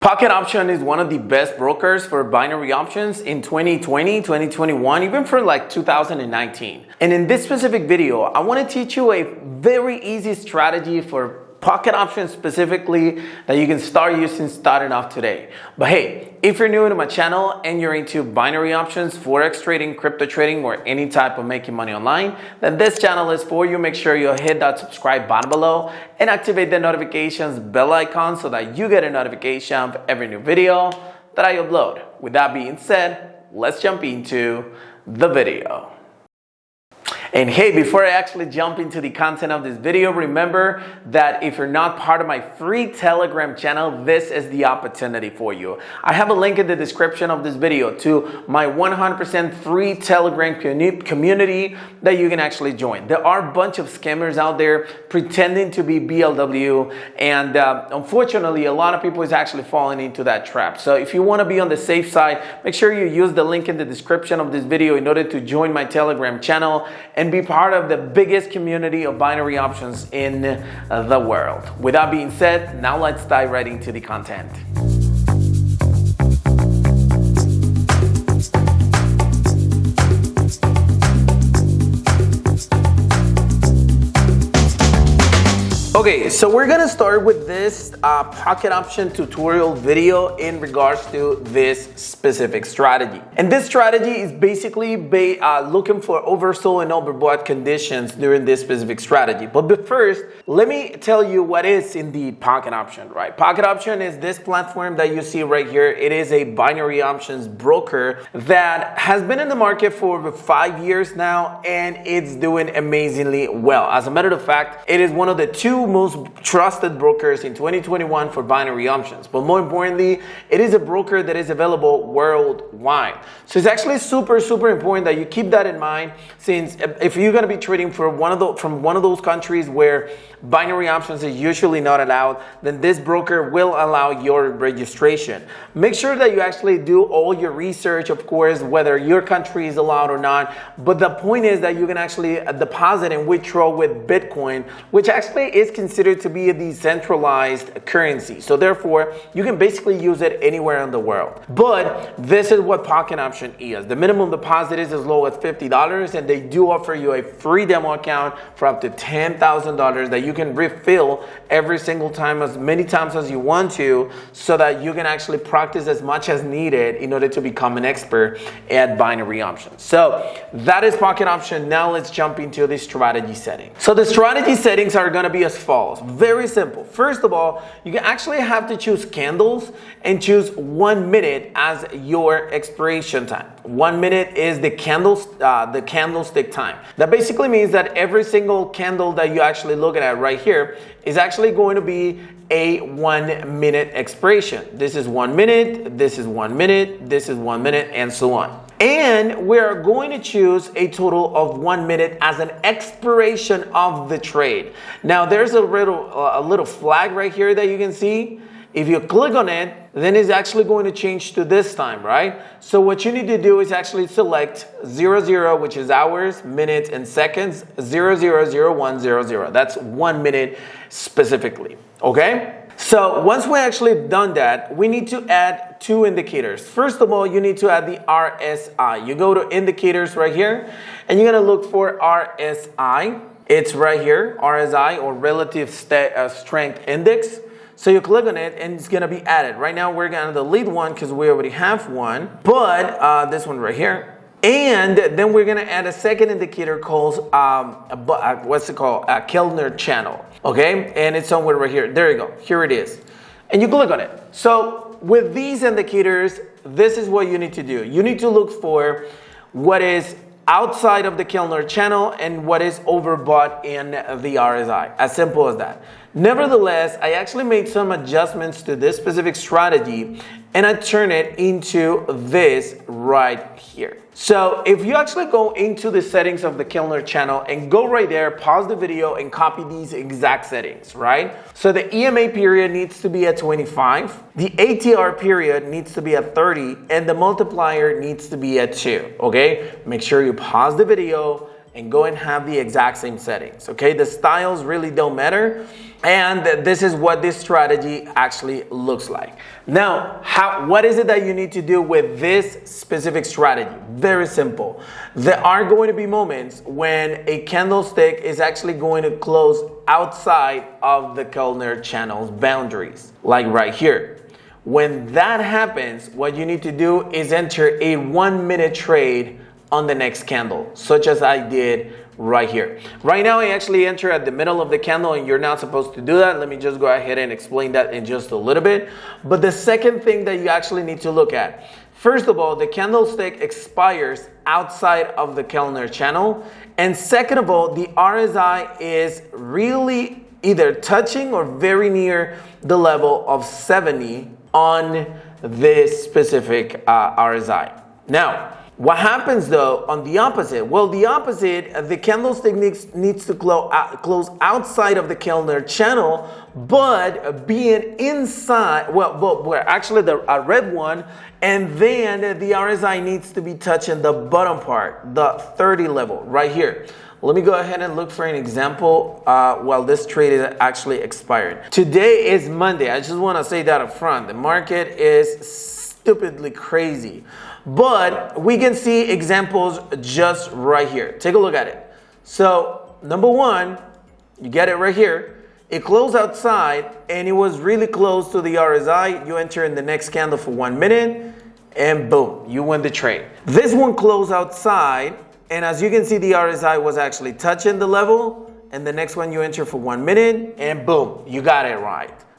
Pocket Option is one of the best brokers for binary options in 2020, 2021, even for like 2019. And in this specific video, I want to teach you a very easy strategy for pocket options specifically that you can start using starting off today. But hey, if you're new to my channel and you're into binary options, forex trading, crypto trading, or any type of making money online, then this channel is for you. Make sure you hit that subscribe button below and activate the notifications bell icon so that you get a notification of every new video that I upload. With that being said, let's jump into the video. And hey, before I actually jump into the content of this video, remember that if you're not part of my free Telegram channel, this is the opportunity for you. I have a link in the description of this video to my 100% free Telegram community that you can actually join. There are a bunch of scammers out there pretending to be BLW, and unfortunately, a lot of people is actually falling into that trap. So if you want to be on the safe side, make sure you use the link in the description of this video in order to join my Telegram channel and be part of the biggest community of binary options in the world. With that being said, now let's dive right into the content. Okay, so we're gonna start with this pocket option tutorial video in regards to this specific strategy. And this strategy is basically looking for oversold and overbought conditions during this specific strategy. But first, let me tell you what is in the pocket option, right? Pocket option is this platform that you see right here. It is a binary options broker that has been in the market for over 5 years now, and it's doing amazingly well. As a matter of fact, it is one of the two most trusted brokers in 2021 for binary options. But more importantly, it is a broker that is available worldwide. So it's actually super important that you keep that in mind, since if you're going to be trading from one of those countries where binary options is usually not allowed, then this broker will allow your registration. Make sure that you actually do all your research, of course, whether your country is allowed or not. But the point is that you can actually deposit and withdraw with Bitcoin, which actually is considered to be a decentralized currency. So therefore, you can basically use it anywhere in the world. But this is what pocket option is. The minimum deposit is as low as $50, and they do offer you a free demo account for up to $10,000 that you can refill every single time, as many times as you want to, so that you can actually practice as much as needed in order to become an expert at binary options. So that is pocket option. Now let's jump into the strategy settings. So the strategy settings are going to be as follows. Very simple. First of all, you can actually have to choose candles and choose 1 minute as your expiration time. 1 minute is the candlestick time. That basically means that every single candle that you actually look at right here is actually going to be a 1 minute expiration. This is 1 minute, this is 1 minute, this is 1 minute, and so on. And we're going to choose a total of 1 minute as an expiration of the trade. Now there's a little flag right here that you can see. If you click on it, then it's actually going to change to this time, right? So what you need to do is actually select 00, which is hours, minutes, and seconds, 000100. That's 1 minute specifically, okay? So once we actually done that, we need to add two indicators. First of all, you need to add the RSI. You go to indicators right here, and you're gonna look for RSI. It's right here, RSI, or relative strength index. So you click on it and it's gonna be added. Right now we're gonna delete one because we already have one, but this one right here. And then we're gonna add a second indicator called, what's it called? A Kellner channel, okay? And it's somewhere right here. There you go, here it is. And you click on it. So with these indicators, this is what you need to do. You need to look for what is outside of the Kellner channel and what is overbought in the RSI. As simple as that. Nevertheless, I actually made some adjustments to this specific strategy, and I turn it into this right here. So if you actually go into the settings of the Kellner channel and go right there, pause the video and copy these exact settings, right? So the EMA period needs to be at 25, the ATR period needs to be at 30, and the multiplier needs to be at 2, okay? Make sure you pause the video and go and have the exact same settings, okay? The styles really don't matter. And this is what this strategy actually looks like. Now, what is it that you need to do with this specific strategy? Very simple. There are going to be moments when a candlestick is actually going to close outside of the Kellner channel's boundaries, like right here. When that happens, what you need to do is enter a 1 minute trade on the next candle, such as I did right here. Right now, I actually enter at the middle of the candle, and you're not supposed to do that. Let me just go ahead and explain that in just a little bit. But the second thing that you actually need to look at, first of all, the candlestick expires outside of the Kellner channel. And second of all, the RSI is really either touching or very near the level of 70 on this specific RSI. Now, what happens though on the opposite? Well, the opposite, the candlestick needs to close outside of the Kellner channel, but being inside, well actually the red one, and then the RSI needs to be touching the bottom part, the 30 level right here. Let me go ahead and look for an example while this trade is actually expired. Today is Monday. I just want to say that up front. The market is stupidly crazy. But we can see examples just right here. Take a look at it. So, number one, you get it right here. It closed outside and it was really close to the RSI. You enter in the next candle for 1 minute and boom, you win the trade. This one closed outside, and as you can see, the RSI was actually touching the level, and the next one you enter for 1 minute and boom, you got it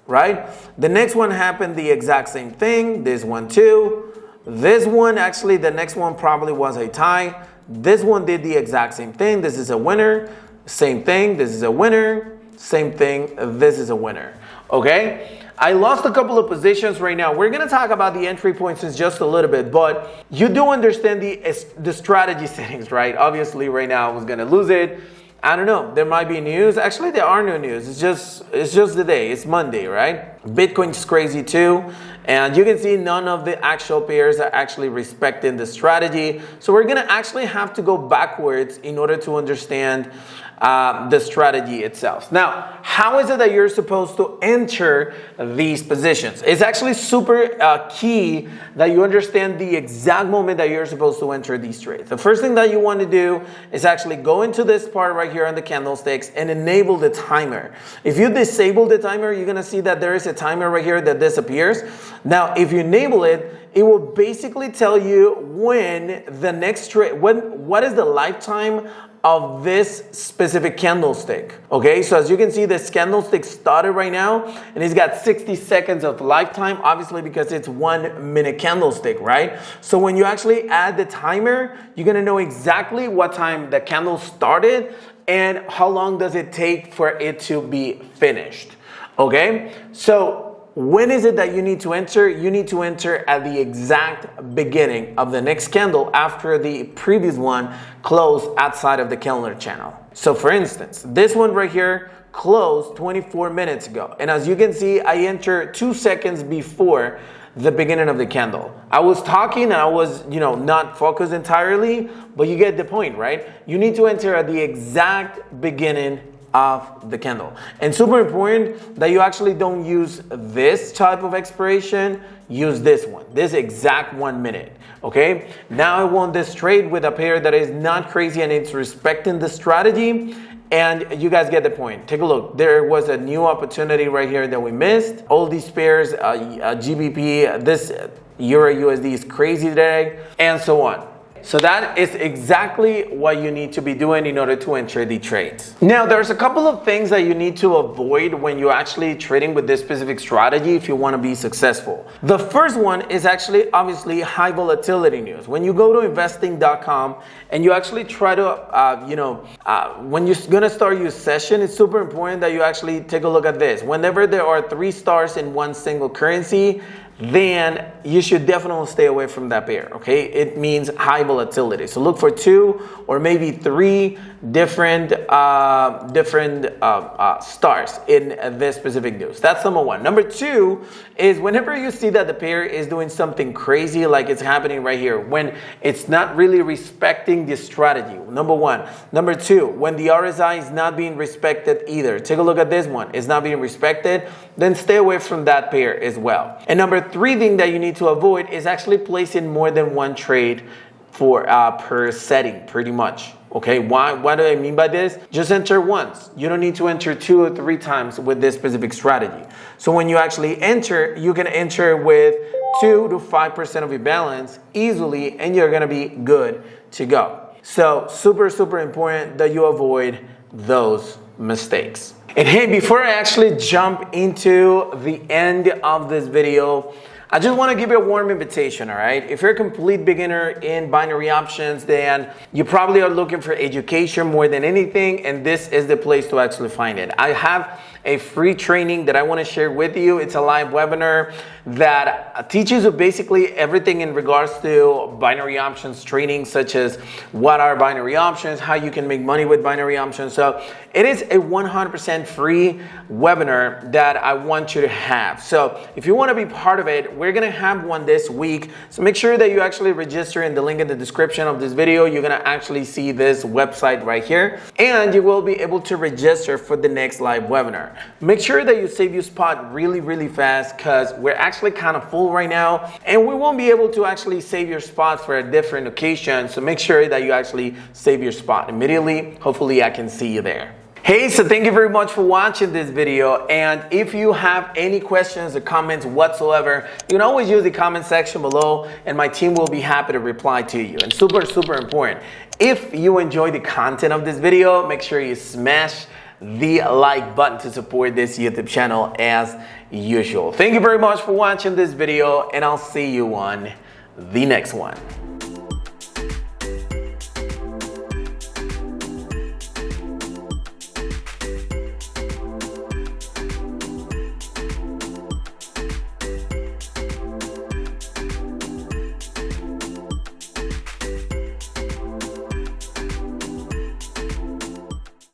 right? The next one happened the exact same thing. This one too. This one, actually, the next one probably was a tie. This one did the exact same thing. This is a winner. Same thing. This is a winner. Same thing. This is a winner. Okay? I lost a couple of positions right now. We're going to talk about the entry points in just a little bit, but you do understand the strategy settings, right? Obviously, right now I was going to lose it. I don't know. There might be news. Actually, there are no news. It's just the day. It's Monday, right? Bitcoin's crazy too. And you can see none of the actual pairs are actually respecting the strategy. So we're going to actually have to go backwards in order to understand the strategy itself. Now, how is it that you're supposed to enter these positions? It's actually super key that you understand the exact moment that you're supposed to enter these trades. The first thing that you want to do is actually go into this part right here on the candlesticks and enable the timer. If you disable the timer, you're going to see that there is a timer right here that disappears. Now, if you enable it, it will basically tell you when the next trade, what is the lifetime of this specific candlestick. Okay, so as you can see, this candlestick started right now and it's got 60 seconds of lifetime, obviously because it's 1 minute candlestick, right? So when you actually add the timer, you're gonna know exactly what time the candle started and how long does it take for it to be finished. Okay, so when is it that you need to enter? You need to enter at the exact beginning of the next candle after the previous one closed outside of the Kellner channel. So for instance, this one right here closed 24 minutes ago. And as you can see, I entered 2 seconds before the beginning of the candle. I was talking and I was, not focused entirely, but you get the point, right? You need to enter at the exact beginning of the candle. And super important that you actually don't use this type of expiration, use this one, this exact 1 minute. Okay, now I won this trade with a pair that is not crazy and it's respecting the strategy. And you guys get the point. Take a look. There was a new opportunity right here that we missed. All these pairs, GBP, this Euro USD is crazy today, and so on. So that is exactly what you need to be doing in order to enter the trades. Now, there's a couple of things that you need to avoid when you're actually trading with this specific strategy if you want to be successful. The first one is actually obviously high volatility news. When you go to investing.com and you actually try to, when you're going to start your session, it's super important that you actually take a look at this. Whenever there are 3 stars in one single currency, then you should definitely stay away from that pair, okay? It means high volatility. So look for 2 or maybe 3 different stars in this specific news. That's number 1. Number 2 is whenever you see that the pair is doing something crazy like it's happening right here, when it's not really respecting the strategy, number 1. Number 2, when the RSI is not being respected either. Take a look at this one. It's not being respected, then stay away from that pair as well. And number 3 thing that you need to avoid is actually placing more than 1 trade for per setting, pretty much. Okay, what do I mean by this? Just enter once. You don't need to enter 2 or 3 times with this specific strategy. So when you actually enter, you can enter with 2 to 5% of your balance easily, and you're gonna be good to go. So super important that you avoid those mistakes. And hey, before I actually jump into the end of this video, I just want to give you a warm invitation, all right? If you're a complete beginner in binary options, then you probably are looking for education more than anything, and this is the place to actually find it. I have a free training that I want to share with you. It's a live webinar that teaches you basically everything in regards to binary options training, such as what are binary options, how you can make money with binary options. So it is a 100% free webinar that I want you to have. So if you want to be part of it, we're going to have one this week. So make sure that you actually register in the link in the description of this video. You're going to actually see this website right here, and you will be able to register for the next live webinar. Make sure that you save your spot really fast, because we're actually kind of full right now, and we won't be able to actually save your spot for a different occasion. So make sure that you actually save your spot immediately. Hopefully I can see you there. Hey, so thank you very much for watching this video, and if you have any questions or comments whatsoever, you can always use the comment section below, and my team will be happy to reply to you. And super important, if you enjoy the content of this video, make sure you smash the like button to support this YouTube channel as usual. Thank you very much for watching this video, and I'll see you on the next one.